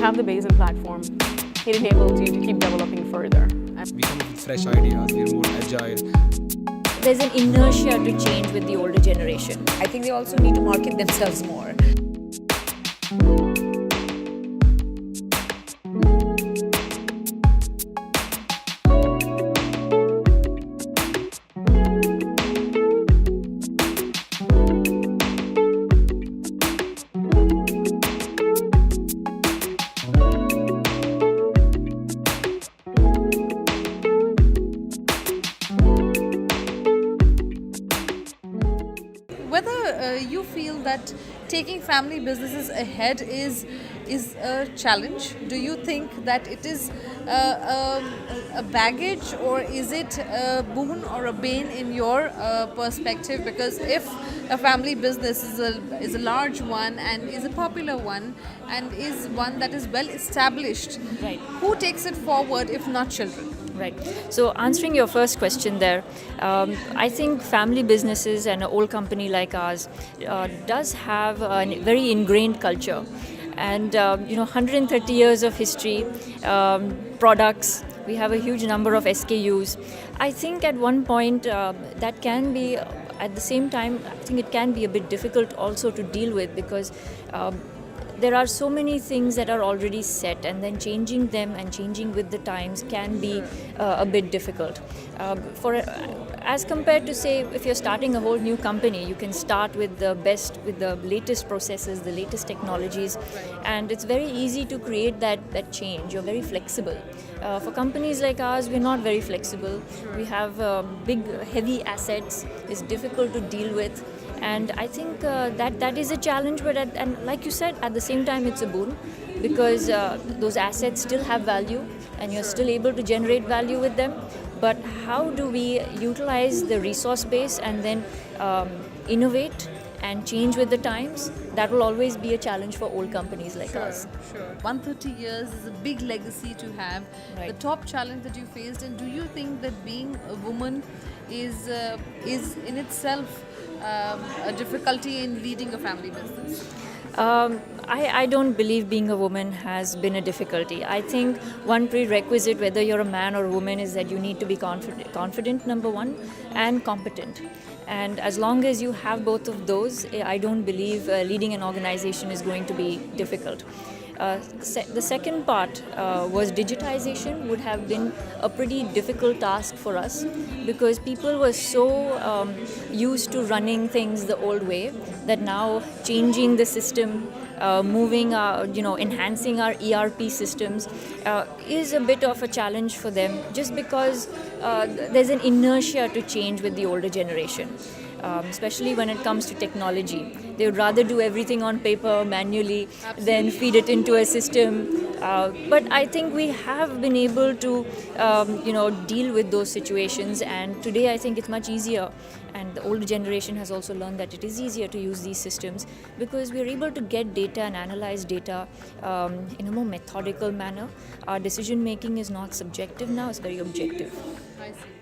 have the base and platform, it enables you to keep developing further. We come up with fresh ideas, we're more agile. There's an inertia to change with the older generation. I think they also need to market themselves more. Whether you feel that taking family businesses ahead is a challenge? Do you think that it is a baggage, or is it a boon or a bane in your perspective? Because if a family business is a large one and is a popular one and is one that is well established, Right. who takes it forward if not children? Right. So answering your first question there, I think family businesses and an old company like ours does have a very ingrained culture. And 130 years of history, products, we have a huge number of SKUs. I think at one point that can be, at the same time, I think it can be a bit difficult also to deal with, because there are so many things that are already set, and then changing them and changing with the times can be a bit difficult. As compared to, say, if you're starting a whole new company, you can start with the best, with the latest processes, the latest technologies, and it's very easy to create that change. You're very flexible. For companies like ours, we're not very flexible. We have big, heavy assets. It's difficult to deal with. And I think that is a challenge, but and like you said, at the same time it's a boon, because those assets still have value and you're still able to generate value with them. But how do we utilize the resource base and then innovate and change with the times? That will always be a challenge for old companies like us. Sure. 130 years is a big legacy to have. Right. The top challenge that you faced, and do you think that being a woman is in itself a difficulty in leading a family business? I don't believe being a woman has been a difficulty. I think one prerequisite, whether you're a man or a woman, is that you need to be confident, number one, and competent. And as long as you have both of those, I don't believe leading an organization is going to be difficult. The second part was digitization would have been a pretty difficult task for us, because people were so used to running things the old way that now changing the system, enhancing our ERP systems is a bit of a challenge for them, just because there's an inertia to change with the older generation. Especially when it comes to technology. They would rather do everything on paper, manually, than feed it into a system. But I think we have been able to, deal with those situations. And today I think it's much easier. And the older generation has also learned that it is easier to use these systems, because we're able to get data and analyze data in a more methodical manner. Our decision making is not subjective now, it's very objective. I see.